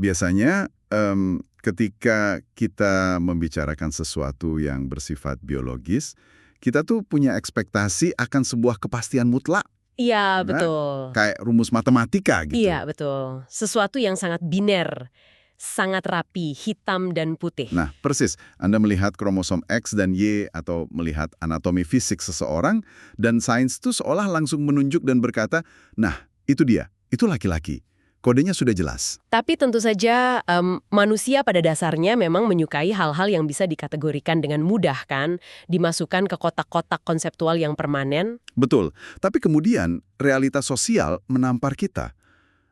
Biasanya ketika kita membicarakan sesuatu yang bersifat biologis, kita tuh punya ekspektasi akan sebuah kepastian mutlak, Iya, ya, betul. kayak rumus matematika gitu. Iya, betul. Sesuatu yang sangat biner, sangat rapi, hitam dan putih. Nah, persis. Anda melihat kromosom X dan Y atau melihat anatomi fisik seseorang, dan sains itu seolah langsung menunjuk dan berkata, nah, itu dia, itu laki-laki. Kodenya sudah jelas. Tapi tentu saja manusia pada dasarnya memang menyukai hal-hal yang bisa dikategorikan dengan mudah kan, dimasukkan ke kotak-kotak konseptual yang permanen. Betul. Tapi kemudian, realitas sosial menampar kita.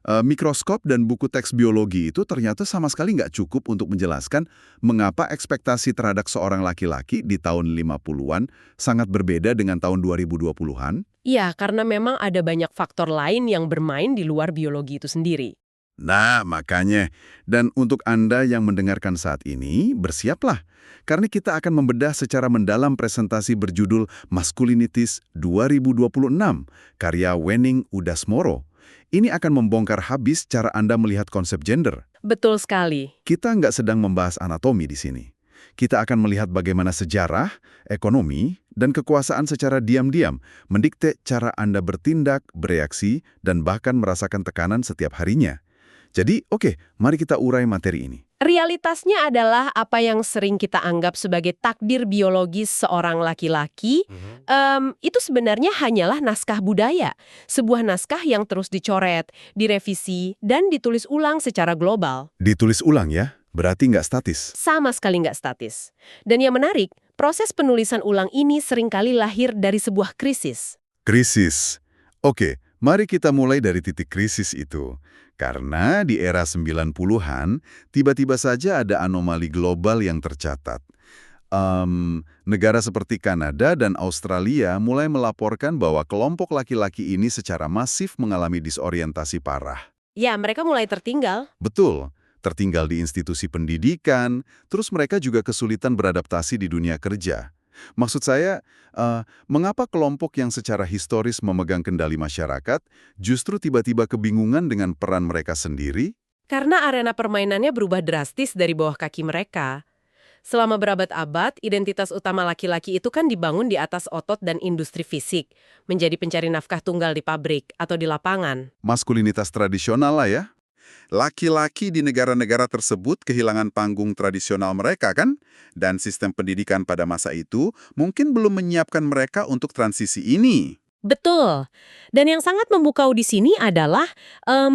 Mikroskop dan buku teks biologi itu ternyata sama sekali nggak cukup untuk menjelaskan mengapa ekspektasi terhadap seorang laki-laki di tahun 50-an sangat berbeda dengan tahun 2020-an. Iya, karena memang ada banyak faktor lain yang bermain di luar biologi itu sendiri. Nah, makanya. Dan untuk Anda yang mendengarkan saat ini, bersiaplah. Karena kita akan membedah secara mendalam presentasi berjudul Maskulinitis 2026, karya Wenning Udasmoro. Ini akan membongkar habis cara Anda melihat konsep gender. Betul sekali. Kita nggak sedang membahas anatomi di sini. Kita akan melihat bagaimana sejarah, ekonomi, dan kekuasaan secara diam-diam mendikte cara Anda bertindak, bereaksi, dan bahkan merasakan tekanan setiap harinya. Jadi, oke, mari kita urai materi ini. Realitasnya adalah apa yang sering kita anggap sebagai takdir biologis seorang laki-laki, itu sebenarnya hanyalah naskah budaya. Sebuah naskah yang terus dicoret, direvisi, dan ditulis ulang secara global. Ditulis ulang ya, berarti nggak statis. Sama sekali nggak statis. Dan yang menarik, proses penulisan ulang ini seringkali lahir dari sebuah krisis. Krisis. Oke, mari kita mulai dari titik krisis itu. Karena di era 90-an, tiba-tiba saja ada anomali global yang tercatat. Negara seperti Kanada dan Australia mulai melaporkan bahwa kelompok laki-laki ini secara masif mengalami disorientasi parah. Ya, mereka mulai tertinggal. Betul, tertinggal di institusi pendidikan, terus mereka juga kesulitan beradaptasi di dunia kerja. Maksud saya, mengapa kelompok yang secara historis memegang kendali masyarakat justru tiba-tiba kebingungan dengan peran mereka sendiri? Karena arena permainannya berubah drastis dari bawah kaki mereka. Selama berabad-abad, identitas utama laki-laki itu kan dibangun di atas otot dan industri fisik, menjadi pencari nafkah tunggal di pabrik atau di lapangan. Maskulinitas tradisional lah ya. Laki-laki di negara-negara tersebut kehilangan panggung tradisional mereka kan? Dan sistem pendidikan pada masa itu mungkin belum menyiapkan mereka untuk transisi ini. Betul. Dan yang sangat memukau di sini adalah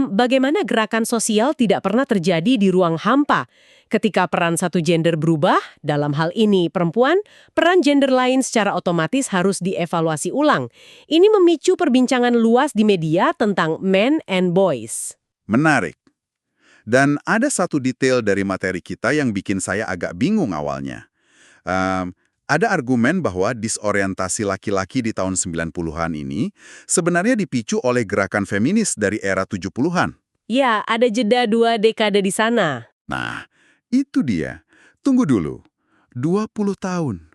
bagaimana gerakan sosial tidak pernah terjadi di ruang hampa. Ketika peran satu gender berubah, dalam hal ini perempuan, peran gender lain secara otomatis harus dievaluasi ulang. Ini memicu perbincangan luas di media tentang men and boys. Menarik. Dan ada satu detail dari materi kita yang bikin saya agak bingung awalnya. Ada argumen bahwa disorientasi laki-laki di tahun 90-an ini sebenarnya dipicu oleh gerakan feminis dari era 70-an. Ya, ada jeda 2 dekade di sana. Nah, itu dia. Tunggu dulu. 20 tahun.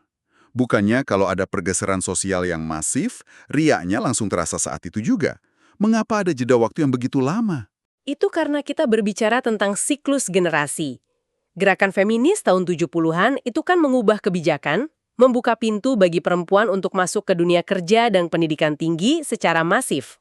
Bukannya kalau ada pergeseran sosial yang masif, riaknya langsung terasa saat itu juga. Mengapa ada jeda waktu yang begitu lama? Itu karena kita berbicara tentang siklus generasi. Gerakan feminis tahun 70-an itu kan mengubah kebijakan, membuka pintu bagi perempuan untuk masuk ke dunia kerja dan pendidikan tinggi secara masif.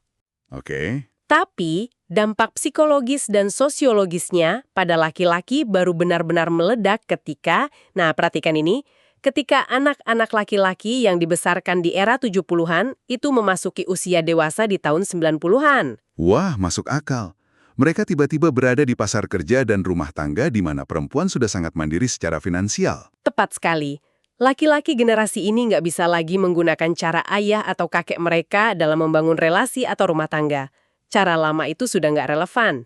Oke. Tapi, dampak psikologis dan sosiologisnya pada laki-laki baru benar-benar meledak ketika, nah perhatikan ini, ketika anak-anak laki-laki yang dibesarkan di era 70-an itu memasuki usia dewasa di tahun 90-an. Wah, masuk akal. Mereka tiba-tiba berada di pasar kerja dan rumah tangga di mana perempuan sudah sangat mandiri secara finansial. Tepat sekali. Laki-laki generasi ini nggak bisa lagi menggunakan cara ayah atau kakek mereka dalam membangun relasi atau rumah tangga. Cara lama itu sudah nggak relevan.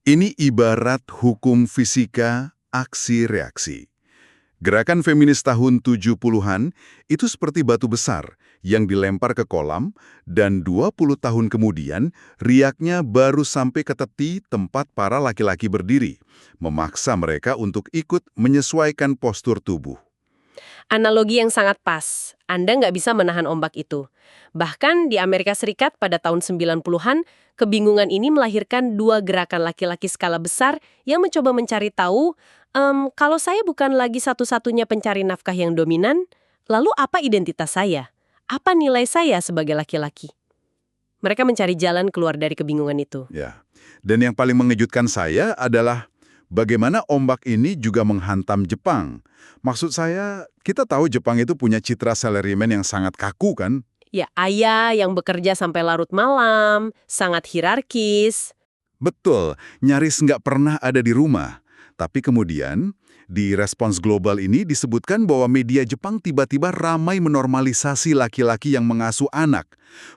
Ini ibarat hukum fisika aksi-reaksi. Gerakan feminis tahun 70-an itu seperti batu besar yang dilempar ke kolam dan 20 tahun kemudian riaknya baru sampai ke tepi tempat para laki-laki berdiri, memaksa mereka untuk ikut menyesuaikan postur tubuh. Analogi yang sangat pas. Anda nggak bisa menahan ombak itu. Bahkan di Amerika Serikat pada tahun 90-an, kebingungan ini melahirkan dua gerakan laki-laki skala besar yang mencoba mencari tahu, kalau saya bukan lagi satu-satunya pencari nafkah yang dominan, lalu apa identitas saya? Apa nilai saya sebagai laki-laki? Mereka mencari jalan keluar dari kebingungan itu. Ya. Dan yang paling mengejutkan saya adalah bagaimana ombak ini juga menghantam Jepang. Maksud saya, kita tahu Jepang itu punya citra salaryman yang sangat kaku kan? Ya, ayah yang bekerja sampai larut malam, sangat hierarkis. Betul, nyaris nggak pernah ada di rumah. Tapi kemudian, di respons global ini disebutkan bahwa media Jepang tiba-tiba ramai menormalisasi laki-laki yang mengasuh anak.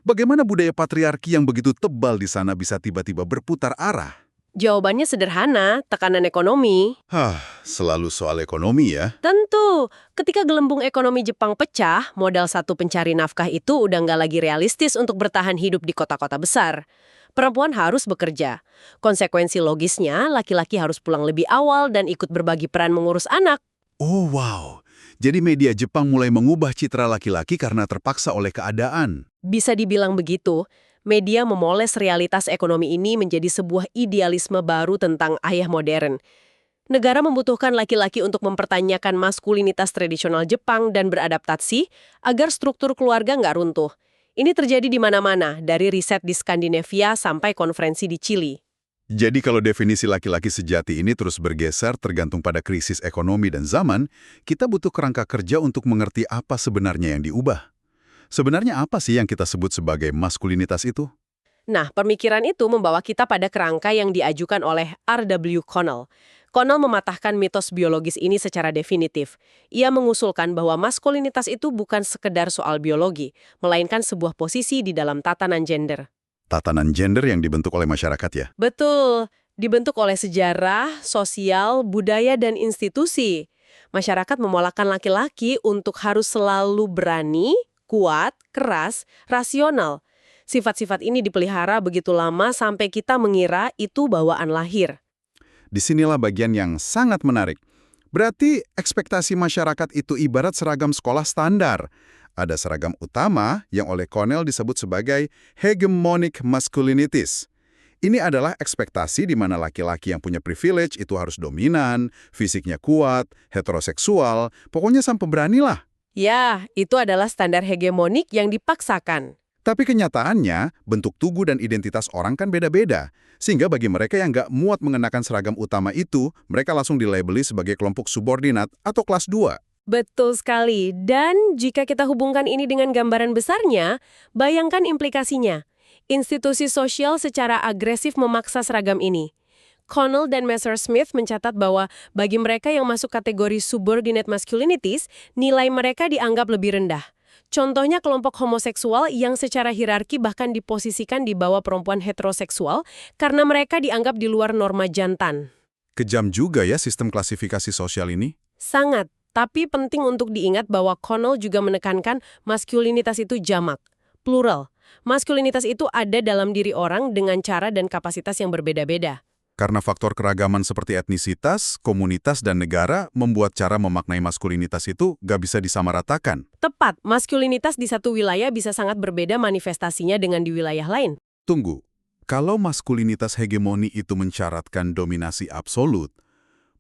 Bagaimana budaya patriarki yang begitu tebal di sana bisa tiba-tiba berputar arah? Jawabannya sederhana, tekanan ekonomi. Selalu soal ekonomi ya. Tentu, ketika gelembung ekonomi Jepang pecah, modal satu pencari nafkah itu udah nggak lagi realistis untuk bertahan hidup di kota-kota besar. Perempuan harus bekerja. Konsekuensi logisnya, laki-laki harus pulang lebih awal dan ikut berbagi peran mengurus anak. Oh wow, jadi media Jepang mulai mengubah citra laki-laki karena terpaksa oleh keadaan. Bisa dibilang begitu, media memoles realitas ekonomi ini menjadi sebuah idealisme baru tentang ayah modern. Negara membutuhkan laki-laki untuk mempertanyakan maskulinitas tradisional Jepang dan beradaptasi agar struktur keluarga nggak runtuh. Ini terjadi di mana-mana, dari riset di Skandinavia sampai konferensi di Chili. Jadi kalau definisi laki-laki sejati ini terus bergeser tergantung pada krisis ekonomi dan zaman, kita butuh kerangka kerja untuk mengerti apa sebenarnya yang diubah. Sebenarnya apa sih yang kita sebut sebagai maskulinitas itu? Nah, pemikiran itu membawa kita pada kerangka yang diajukan oleh R.W. Connell. Connell mematahkan mitos biologis ini secara definitif. Ia mengusulkan bahwa maskulinitas itu bukan sekedar soal biologi, melainkan sebuah posisi di dalam tatanan gender. Tatanan gender yang dibentuk oleh masyarakat ya? Betul, dibentuk oleh sejarah, sosial, budaya, dan institusi. Masyarakat memolakan laki-laki untuk harus selalu berani, kuat, keras, rasional. Sifat-sifat ini dipelihara begitu lama sampai kita mengira itu bawaan lahir. Disinilah bagian yang sangat menarik. Berarti ekspektasi masyarakat itu ibarat seragam sekolah standar. Ada seragam utama yang oleh Connell disebut sebagai hegemonic masculinities. Ini adalah ekspektasi di mana laki-laki yang punya privilege itu harus dominan, fisiknya kuat, heteroseksual, pokoknya sang pemberani lah. Ya, itu adalah standar hegemonik yang dipaksakan. Tapi kenyataannya, bentuk tubuh dan identitas orang kan beda-beda. Sehingga bagi mereka yang nggak muat mengenakan seragam utama itu, mereka langsung dilabeli sebagai kelompok subordinat atau kelas 2. Betul sekali. Dan jika kita hubungkan ini dengan gambaran besarnya, bayangkan implikasinya. Institusi sosial secara agresif memaksa seragam ini. Connell dan Messersmith mencatat bahwa bagi mereka yang masuk kategori subordinate masculinities, nilai mereka dianggap lebih rendah. Contohnya kelompok homoseksual yang secara hierarki bahkan diposisikan di bawah perempuan heteroseksual karena mereka dianggap di luar norma jantan. Kejam juga ya sistem klasifikasi sosial ini. Sangat, tapi penting untuk diingat bahwa Connell juga menekankan maskulinitas itu jamak, plural. Maskulinitas itu ada dalam diri orang dengan cara dan kapasitas yang berbeda-beda. Karena faktor keragaman seperti etnisitas, komunitas, dan negara membuat cara memaknai maskulinitas itu gak bisa disamaratakan. Tepat, maskulinitas di satu wilayah bisa sangat berbeda manifestasinya dengan di wilayah lain. Tunggu, kalau maskulinitas hegemoni itu mensyaratkan dominasi absolut,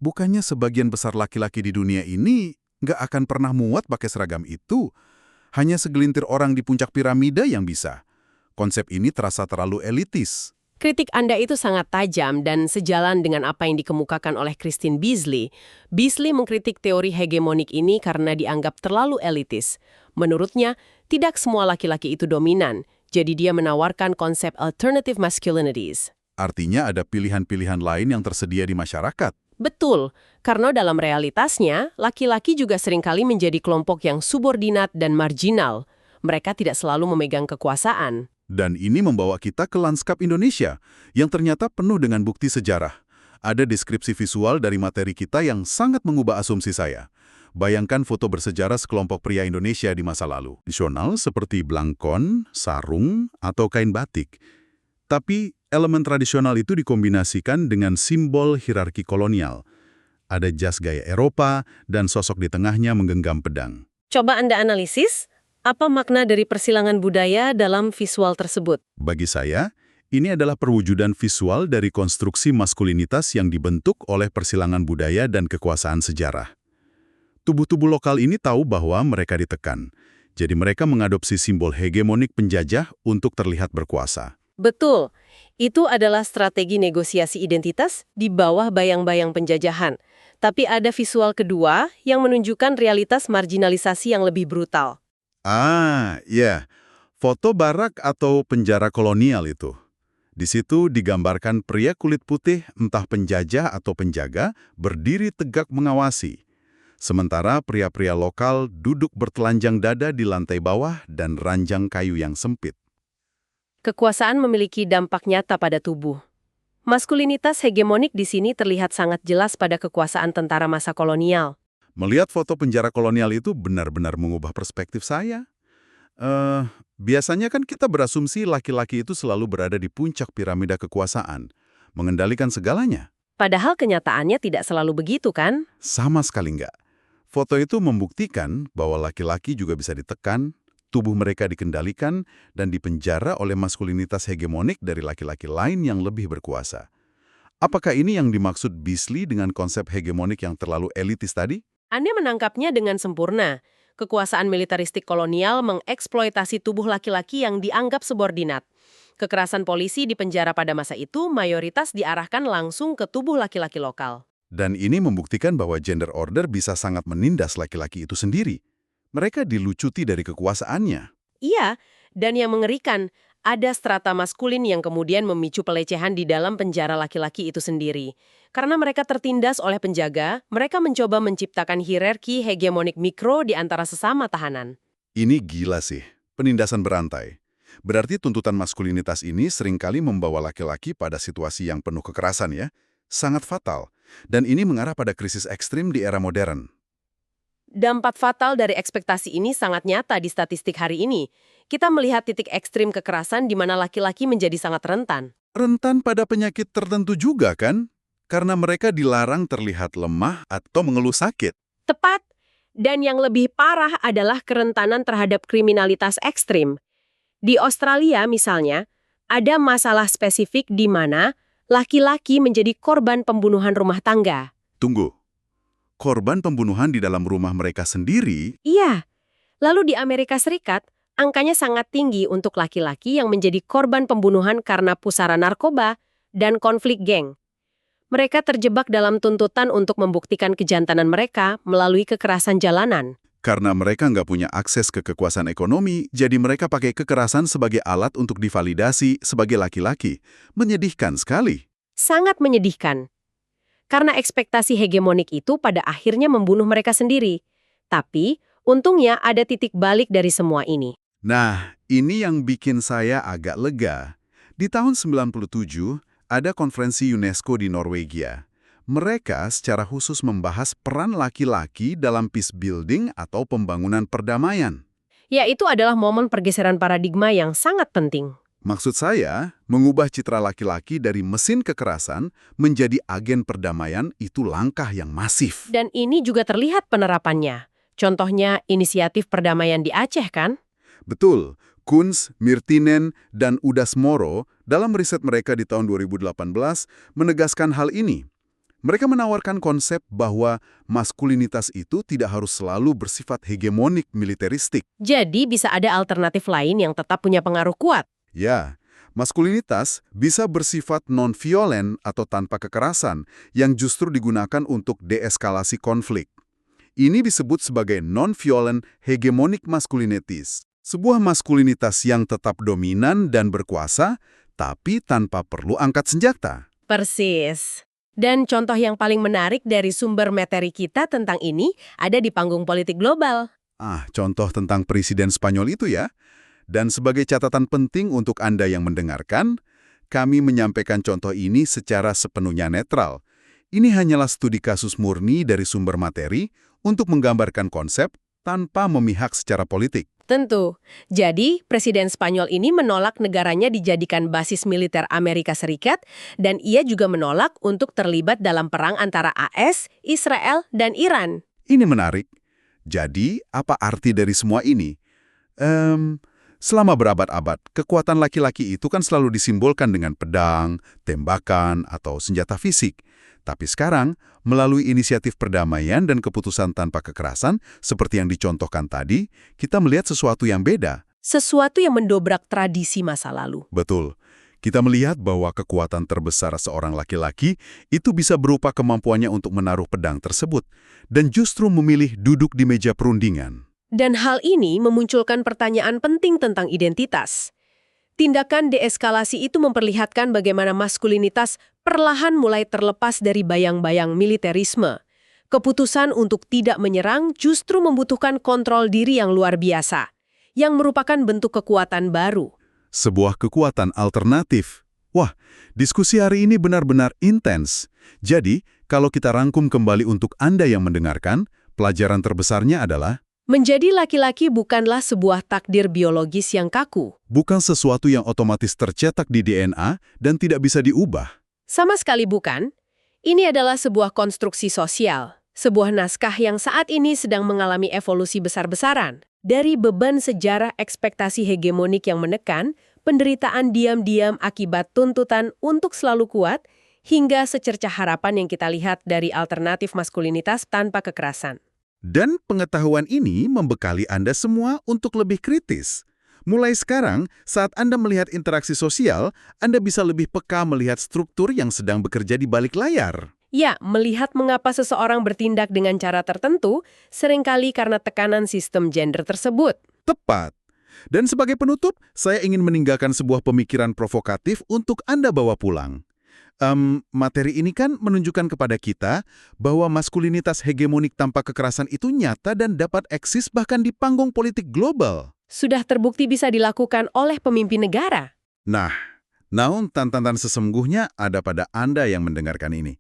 bukannya sebagian besar laki-laki di dunia ini gak akan pernah muat pakai seragam itu? Hanya segelintir orang di puncak piramida yang bisa. Konsep ini terasa terlalu elitis. Kritik Anda itu sangat tajam dan sejalan dengan apa yang dikemukakan oleh Christine Beasley. Beasley mengkritik teori hegemonik ini karena dianggap terlalu elitis. Menurutnya, tidak semua laki-laki itu dominan, jadi dia menawarkan konsep alternative masculinities. Artinya ada pilihan-pilihan lain yang tersedia di masyarakat. Betul, karena dalam realitasnya, laki-laki juga seringkali menjadi kelompok yang subordinat dan marginal. Mereka tidak selalu memegang kekuasaan. Dan ini membawa kita ke lanskap Indonesia, yang ternyata penuh dengan bukti sejarah. Ada deskripsi visual dari materi kita yang sangat mengubah asumsi saya. Bayangkan foto bersejarah sekelompok pria Indonesia di masa lalu. Tradisional seperti blangkon, sarung, atau kain batik. Tapi elemen tradisional itu dikombinasikan dengan simbol hierarki kolonial. Ada jas gaya Eropa, dan sosok di tengahnya menggenggam pedang. Coba Anda analisis, apa makna dari persilangan budaya dalam visual tersebut? Bagi saya, ini adalah perwujudan visual dari konstruksi maskulinitas yang dibentuk oleh persilangan budaya dan kekuasaan sejarah. Tubuh-tubuh lokal ini tahu bahwa mereka ditekan, jadi mereka mengadopsi simbol hegemonik penjajah untuk terlihat berkuasa. Betul, itu adalah strategi negosiasi identitas di bawah bayang-bayang penjajahan. Tapi ada visual kedua yang menunjukkan realitas marginalisasi yang lebih brutal. Iya. Foto barak atau penjara kolonial itu. Di situ digambarkan pria kulit putih, entah penjajah atau penjaga, berdiri tegak mengawasi. Sementara pria-pria lokal duduk bertelanjang dada di lantai bawah dan ranjang kayu yang sempit. Kekuasaan memiliki dampak nyata pada tubuh. Maskulinitas hegemonik di sini terlihat sangat jelas pada kekuasaan tentara masa kolonial. Melihat foto penjara kolonial itu benar-benar mengubah perspektif saya. Biasanya kan kita berasumsi laki-laki itu selalu berada di puncak piramida kekuasaan, mengendalikan segalanya. Padahal kenyataannya tidak selalu begitu, kan? Sama sekali enggak. Foto itu membuktikan bahwa laki-laki juga bisa ditekan, tubuh mereka dikendalikan, dan dipenjara oleh maskulinitas hegemonik dari laki-laki lain yang lebih berkuasa. Apakah ini yang dimaksud Beasley dengan konsep hegemonik yang terlalu elitis tadi? Anda menangkapnya dengan sempurna. Kekuasaan militeristik kolonial mengeksploitasi tubuh laki-laki yang dianggap subordinat. Kekerasan polisi di penjara pada masa itu mayoritas diarahkan langsung ke tubuh laki-laki lokal. Dan ini membuktikan bahwa gender order bisa sangat menindas laki-laki itu sendiri. Mereka dilucuti dari kekuasaannya. Iya, dan yang mengerikan, ada strata maskulin yang kemudian memicu pelecehan di dalam penjara laki-laki itu sendiri. Karena mereka tertindas oleh penjaga, mereka mencoba menciptakan hierarki hegemonik mikro di antara sesama tahanan. Ini gila sih, penindasan berantai. Berarti tuntutan maskulinitas ini seringkali membawa laki-laki pada situasi yang penuh kekerasan ya. Sangat fatal. Dan ini mengarah pada krisis ekstrim di era modern. Dampak fatal dari ekspektasi ini sangat nyata di statistik hari ini. Kita melihat titik ekstrim kekerasan di mana laki-laki menjadi sangat rentan. Rentan pada penyakit tertentu juga kan? Karena mereka dilarang terlihat lemah atau mengeluh sakit. Tepat. Dan yang lebih parah adalah kerentanan terhadap kriminalitas ekstrim. Di Australia misalnya, ada masalah spesifik di mana laki-laki menjadi korban pembunuhan rumah tangga. Tunggu. Korban pembunuhan di dalam rumah mereka sendiri? Iya. Lalu di Amerika Serikat, angkanya sangat tinggi untuk laki-laki yang menjadi korban pembunuhan karena pusara narkoba dan konflik geng. Mereka terjebak dalam tuntutan untuk membuktikan kejantanan mereka melalui kekerasan jalanan. Karena mereka nggak punya akses ke kekuasaan ekonomi, jadi mereka pakai kekerasan sebagai alat untuk divalidasi sebagai laki-laki. Menyedihkan sekali. Sangat menyedihkan. Karena ekspektasi hegemonik itu pada akhirnya membunuh mereka sendiri. Tapi, untungnya ada titik balik dari semua ini. Nah, ini yang bikin saya agak lega. Di tahun 97, ada konferensi UNESCO di Norwegia. Mereka secara khusus membahas peran laki-laki dalam peace building atau pembangunan perdamaian. Ya, itu adalah momen pergeseran paradigma yang sangat penting. Maksud saya, mengubah citra laki-laki dari mesin kekerasan menjadi agen perdamaian itu langkah yang masif. Dan ini juga terlihat penerapannya. Contohnya inisiatif perdamaian di Aceh, kan? Betul, Kunz, Mirtinen, dan Udas Moro dalam riset mereka di tahun 2018 menegaskan hal ini. Mereka menawarkan konsep bahwa maskulinitas itu tidak harus selalu bersifat hegemonik militeristik. Jadi bisa ada alternatif lain yang tetap punya pengaruh kuat. Ya, maskulinitas bisa bersifat non-violen atau tanpa kekerasan yang justru digunakan untuk deeskalasi konflik. Ini disebut sebagai non-violent hegemonic masculinities. Sebuah maskulinitas yang tetap dominan dan berkuasa, tapi tanpa perlu angkat senjata. Persis. Dan contoh yang paling menarik dari sumber materi kita tentang ini ada di panggung politik global. Contoh tentang Presiden Spanyol itu ya. Dan sebagai catatan penting untuk Anda yang mendengarkan, kami menyampaikan contoh ini secara sepenuhnya netral. Ini hanyalah studi kasus murni dari sumber materi untuk menggambarkan konsep tanpa memihak secara politik. Tentu. Jadi, Presiden Spanyol ini menolak negaranya dijadikan basis militer Amerika Serikat, dan ia juga menolak untuk terlibat dalam perang antara AS, Israel, dan Iran. Ini menarik. Jadi, apa arti dari semua ini? Selama berabad-abad, kekuatan laki-laki itu kan selalu disimbolkan dengan pedang, tembakan, atau senjata fisik. Tapi sekarang, melalui inisiatif perdamaian dan keputusan tanpa kekerasan, seperti yang dicontohkan tadi, kita melihat sesuatu yang beda. Sesuatu yang mendobrak tradisi masa lalu. Betul. Kita melihat bahwa kekuatan terbesar seorang laki-laki itu bisa berupa kemampuannya untuk menaruh pedang tersebut, dan justru memilih duduk di meja perundingan. Dan hal ini memunculkan pertanyaan penting tentang identitas. Tindakan deeskalasi itu memperlihatkan bagaimana maskulinitas perlahan mulai terlepas dari bayang-bayang militerisme. Keputusan untuk tidak menyerang justru membutuhkan kontrol diri yang luar biasa, yang merupakan bentuk kekuatan baru. Sebuah kekuatan alternatif. Wah, diskusi hari ini benar-benar intens. Jadi, kalau kita rangkum kembali untuk Anda yang mendengarkan, pelajaran terbesarnya adalah Menjadi laki-laki bukanlah sebuah takdir biologis yang kaku. bukan sesuatu yang otomatis tercetak di DNA dan tidak bisa diubah. Sama sekali bukan. Ini adalah sebuah konstruksi sosial, sebuah naskah yang saat ini sedang mengalami evolusi besar-besaran. Dari beban sejarah ekspektasi hegemonik yang menekan, penderitaan diam-diam akibat tuntutan untuk selalu kuat, hingga secercah harapan yang kita lihat dari alternatif maskulinitas tanpa kekerasan. Dan pengetahuan ini membekali Anda semua untuk lebih kritis. Mulai sekarang, saat Anda melihat interaksi sosial, Anda bisa lebih peka melihat struktur yang sedang bekerja di balik layar. Ya, melihat mengapa seseorang bertindak dengan cara tertentu, seringkali karena tekanan sistem gender tersebut. Tepat. Dan sebagai penutup, saya ingin meninggalkan sebuah pemikiran provokatif untuk Anda bawa pulang. Materi ini kan menunjukkan kepada kita bahwa maskulinitas hegemonik tanpa kekerasan itu nyata dan dapat eksis bahkan di panggung politik global. Sudah terbukti bisa dilakukan oleh pemimpin negara. Nah, namun tantangan sesungguhnya ada pada Anda yang mendengarkan ini.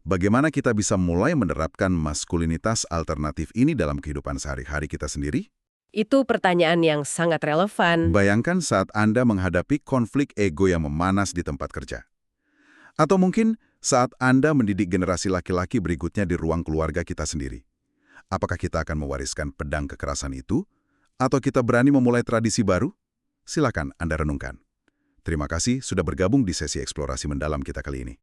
Bagaimana kita bisa mulai menerapkan maskulinitas alternatif ini dalam kehidupan sehari-hari kita sendiri? Itu pertanyaan yang sangat relevan. Bayangkan saat Anda menghadapi konflik ego yang memanas di tempat kerja. Atau mungkin saat Anda mendidik generasi laki-laki berikutnya di ruang keluarga kita sendiri. Apakah kita akan mewariskan pedang kekerasan itu? Atau kita berani memulai tradisi baru? Silakan Anda renungkan. Terima kasih sudah bergabung di sesi eksplorasi mendalam kita kali ini.